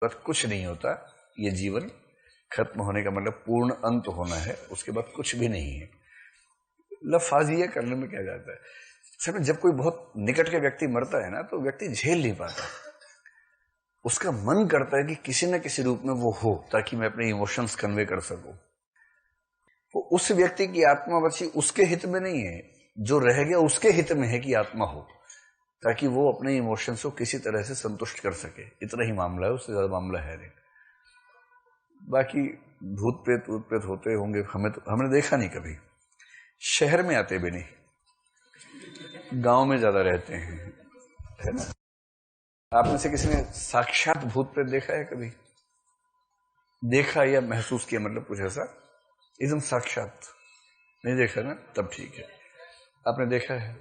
बस कुछ नहीं होता, ये जीवन खत्म होने का मतलब पूर्ण अंत होना है, उसके बाद कुछ भी नहीं है। लफाजिया करने में क्या जाता है। समय जब कोई बहुत निकट के व्यक्ति मरता है ना, तो व्यक्ति झेल नहीं पाता, उसका मन करता है कि किसी न किसी रूप में वो हो, ताकि मैं अपने इमोशंस कन्वे कर सकूं। वो उस व्यक्ति की आत्मा बची उसके हित में नहीं है, जो रह गया उसके हित में है कि आत्मा हो, ताकि वो अपने इमोशंस को किसी तरह से संतुष्ट कर सके। इतना ही मामला है, उससे ज्यादा मामला है नहीं। बाकी भूत प्रेत होते होंगे, हमने देखा नहीं कभी, शहर में आते भी नहीं, गांव में ज्यादा रहते हैं, है ना। आप में से किसी ने साक्षात भूत प्रेत देखा है कभी? देखा या महसूस किया, मतलब कुछ ऐसा एकदम साक्षात नहीं देखा ना, तब ठीक है। आपने देखा है?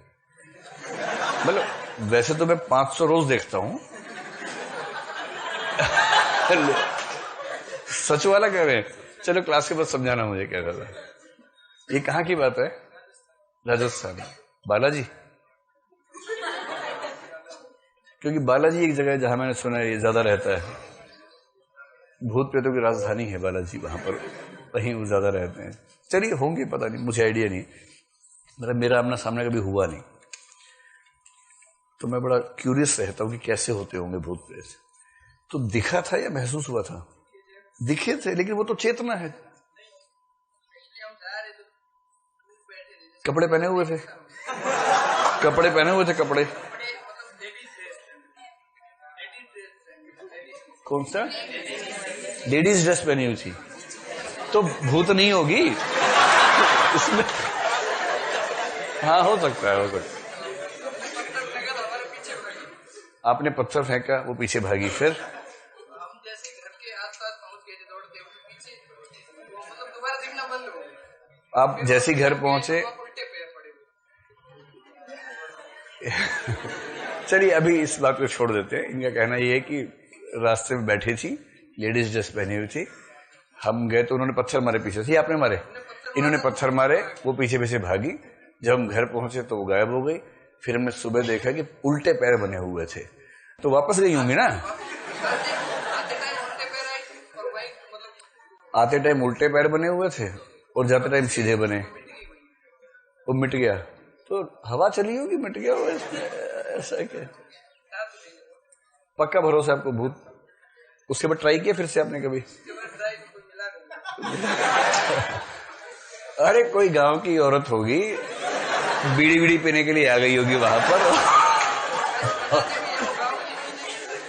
मतलब वैसे तो मैं 500 रोज देखता हूं। सच वाला कह रहे हैं? चलो क्लास के बाद समझाना मुझे क्या कर रहा है। ये कहाँ की बात है? राजस्थान। बालाजी? क्योंकि बालाजी एक जगह है जहां मैंने सुना है ये ज्यादा रहता है, भूत प्रेतों की राजधानी है बालाजी, वहां पर वहीं वो ज्यादा रहते हैं। चलिए होंगे, पता नहीं, मुझे आइडिया नहीं, मतलब मेरा आमना सामने कभी हुआ नहीं, तो मैं बड़ा क्यूरियस रहता हूं कि कैसे होते होंगे भूत प्रेत। तो दिखा था या महसूस हुआ था? दिखे थे, लेकिन वो तो चेतना है। कपड़े पहने हुए थे, कपड़े पहने हुए थे, कपड़े कौन सा? लेडीज ड्रेस पहनी हुई थी, तो भूत नहीं होगी इसमें। हाँ हो सकता है, हो सकता है। आपने पत्थर फेंका, वो पीछे भागी, फिर हम जैसे घर के आसपास पहुंच गए थे, दौड़ते हुए पीछे, मतलब दोबारा दिखना बंद हो गया। आप जैसे घर पहुंचे, उल्टे पैर पड़े हुए। चलिए अभी इस बात को छोड़ देते हैं। इनका कहना यह है कि रास्ते में बैठी थी, लेडीज ड्रेस पहनी हुई थी, हम गए तो उन्होंने पत्थर मारे पीछे से। आपने मारे? इन्होंने पत्थर मारे, वो पीछे पीछे भागी। जब हम घर पहुंचे तो वो गायब हो गई। फिर हमने सुबह देखा कि उल्टे पैर बने हुए थे, तो वापस गई होंगी ना। आते टाइम उल्टे पैर बने हुए थे और जाते टाइम सीधे बने, वो मिट गया। तो हवा चली होगी, मिट गया वो, ऐसा क्या? पक्का भरोसा आपको भूत? उसके बाद ट्राई किया फिर से आपने कभी? अरे कोई गांव की औरत होगी, बीड़ी बीड़ी पीने के लिए आ गई होगी वहां पर।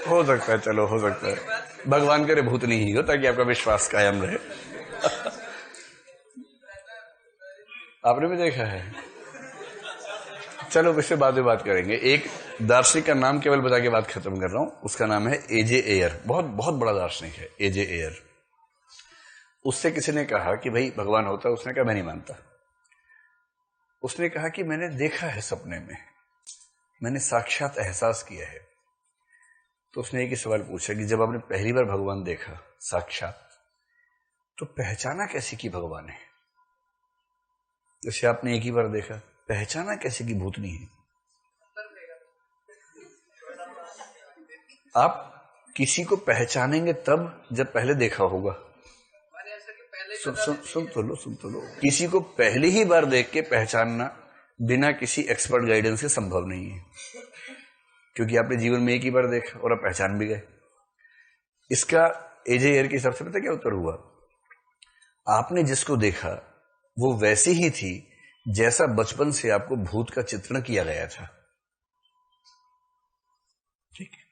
हो सकता है, चलो हो सकता है। भगवान करे भूत नहीं हो, ताकि आपका विश्वास कायम रहे। आपने भी देखा है? चलो इससे बाद में बात करेंगे। एक दार्शनिक का नाम केवल बता के बात खत्म कर रहा हूं, उसका नाम है एजे एयर। बहुत बहुत बड़ा दार्शनिक है एजे एयर। उससे किसी ने कहा कि भाई भगवान होता है, उसने कहा मैं नहीं मानता। उसने कहा कि मैंने देखा है सपने में, मैंने साक्षात एहसास किया है। तो उसने एक ही सवाल पूछा कि जब आपने पहली बार भगवान देखा साक्षात, तो पहचाना कैसे कि भगवान है? जैसे आपने एक ही बार देखा, पहचाना कैसे कि भूत नहीं है? आप किसी को पहचानेंगे तब जब पहले देखा होगा। सुन तो लो। किसी को पहली ही बार देख के पहचानना बिना किसी एक्सपर्ट गाइडेंस के संभव नहीं है, क्योंकि आपने जीवन में एक ही बार देखा और आप पहचान भी गए। इसका एजे एयर के हिसाब से पता क्या उत्तर हुआ? आपने जिसको देखा वो वैसी ही थी जैसा बचपन से आपको भूत का चित्रण किया गया था। ठीक है,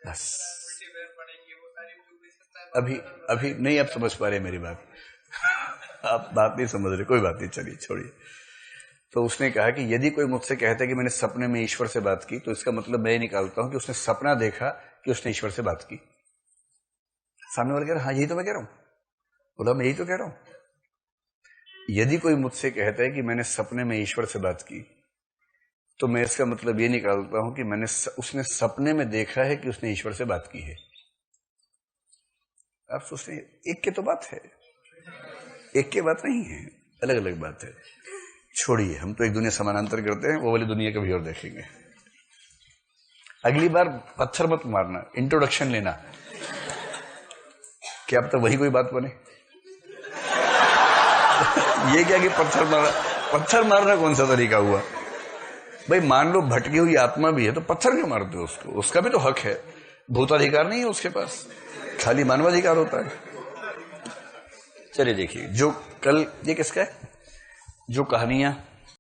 बस। अभी नहीं आप समझ पा रहे मेरी बात। आप बात नहीं समझ रहे, कोई बात नहीं, चलिए छोड़िए। तो उसने कहा कि यदि कोई मुझसे कहता है कि मैंने सपने में ईश्वर से बात की, तो इसका मतलब मैं निकालता हूं कि उसने सपना देखा कि उसने ईश्वर से बात की। सामने वाला कह रहा हाँ यही तो मैं कह रहा हूं। बोला मैं यही तो कह रहा हूं। यदि कोई मुझसे कहता है कि मैंने सपने में ईश्वर से बात की, तो मैं इसका मतलब ये निकालता हूं कि उसने सपने में देखा है कि उसने ईश्वर से बात की है। आप सोचते हैं एक की तो बात है, एक की बात नहीं है, अलग अलग बात है। छोड़िए, हम तो एक दुनिया समानांतर करते हैं, वो वाली दुनिया कभी और देखेंगे। अगली बार पत्थर मत मारना, इंट्रोडक्शन लेना। क्या अब तक वही कोई बात बने? ये क्या कि पत्थर मारना कौन सा तरीका हुआ भाई? मान लो भटकी हुई आत्मा भी है तो पत्थर क्यों मारते हो उसको? उसका भी तो हक है, भूताधिकार नहीं है उसके पास, खाली मानवाधिकार होता है। चलिए देखिए, जो कल ये किसका है, जो कहानियां